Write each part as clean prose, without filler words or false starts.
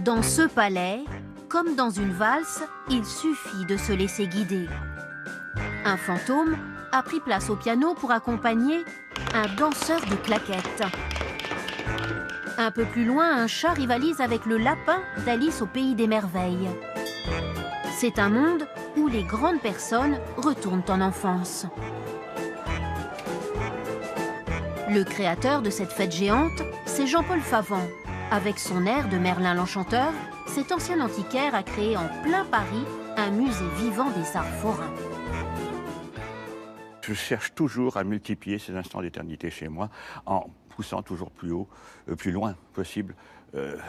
Dans ce palais, comme dans une valse, il suffit de se laisser guider. Un fantôme a pris place au piano pour accompagner un danseur de claquettes. Un peu plus loin, un chat rivalise avec le lapin d'Alice au pays des merveilles. C'est un monde où les grandes personnes retournent en enfance. Le créateur de cette fête géante, c'est Jean-Paul Favant. Avec son air de Merlin l'Enchanteur, cet ancien antiquaire a créé en plein Paris un musée vivant des arts forains. Je cherche toujours à multiplier ces instants d'éternité chez moi en poussant toujours plus haut, plus loin possible,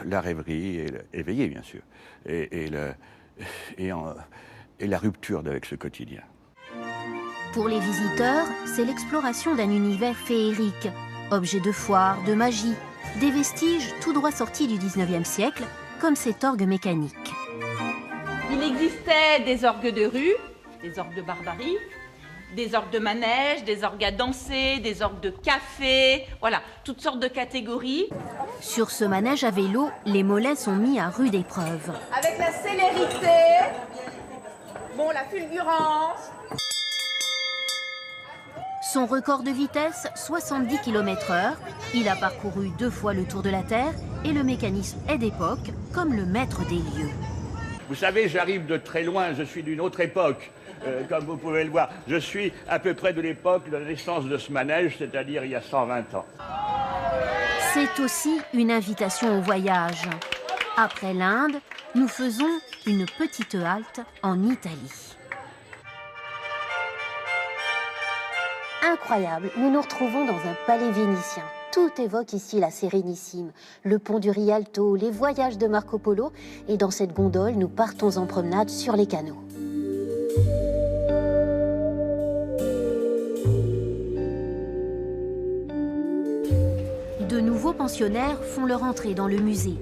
la rêverie, et éveillée bien sûr, et la rupture avec ce quotidien. Pour les visiteurs, c'est l'exploration d'un univers féerique, objets de foire, de magie, des vestiges tout droit sortis du 19e siècle, comme cet orgue mécanique. Il existait des orgues de rue, des orgues de barbarie, des orgues de manège, des orgues à danser, des orgues de café, voilà, toutes sortes de catégories. Sur ce manège à vélo, les mollets sont mis à rude épreuve. Avec la célérité, bon, la fulgurance. Son record de vitesse, 70 km/h. Il a parcouru 2 fois le tour de la Terre et le mécanisme est d'époque, comme le maître des lieux. Vous savez, j'arrive de très loin, je suis d'une autre époque, comme vous pouvez le voir. Je suis à peu près de l'époque de la naissance de ce manège, c'est-à-dire il y a 120 ans. C'est aussi une invitation au voyage. Après l'Inde, nous faisons une petite halte en Italie. Incroyable, nous nous retrouvons dans un palais vénitien. Tout évoque ici la Sérénissime, le pont du Rialto, les voyages de Marco Polo. Et dans cette gondole, nous partons en promenade sur les canaux. De nouveaux pensionnaires font leur entrée dans le musée.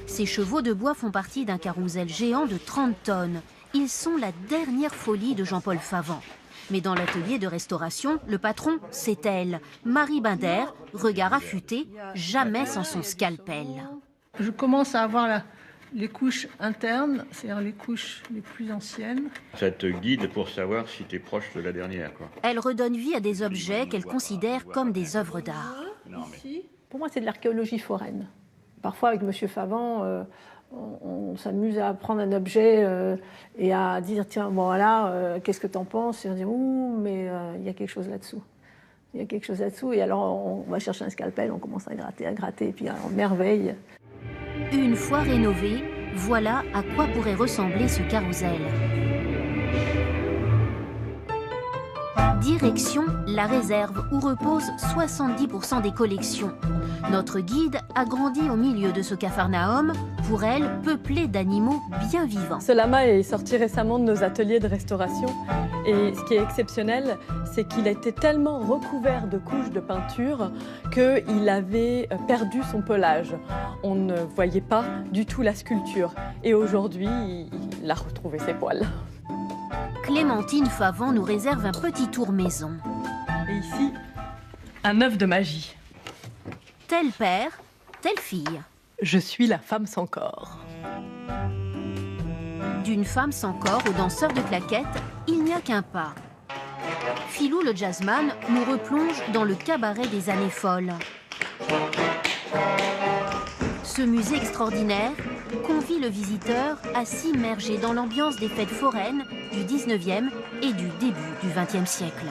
Ces chevaux de bois font partie d'un carrousel géant de 30 tonnes. Ils sont la dernière folie de Jean-Paul Favant. Mais dans l'atelier de restauration, le patron, c'est elle, Marie Binder, regard affûté, jamais sans son scalpel. Je commence à avoir les couches internes, c'est-à-dire les couches les plus anciennes. Ça te guide pour savoir si tu es proche de la dernière, quoi. Elle redonne vie à des objets qu'elle considère comme des œuvres d'art. Pour moi, c'est de l'archéologie foraine. Parfois, avec Monsieur Favant, on s'amuse à prendre un objet et à dire tiens, bon voilà, qu'est-ce que tu en penses? Et on dit ouh, mais il y a quelque chose là-dessous. Il y a quelque chose là-dessous. Et alors, on va chercher un scalpel, on commence à gratter, et puis on merveille. Une fois rénové, voilà à quoi pourrait ressembler ce carrousel. Direction la réserve où reposent 70% des collections. Notre guide a grandi au milieu de ce capharnaüm, pour elle peuplé d'animaux bien vivants. Ce lama est sorti récemment de nos ateliers de restauration et ce qui est exceptionnel, c'est qu'il a été tellement recouvert de couches de peinture qu'il avait perdu son pelage. On ne voyait pas du tout la sculpture et aujourd'hui, il a retrouvé ses poils. Clémentine Favant nous réserve un petit tour maison. Et ici, un œuf de magie. Tel père, telle fille. Je suis la femme sans corps. D'une femme sans corps au danseur de claquettes, il n'y a qu'un pas. Philou le jazzman nous replonge dans le cabaret des années folles. Ce musée extraordinaire convie le visiteur à s'immerger dans l'ambiance des fêtes foraines du 19e et du début du 20e siècle.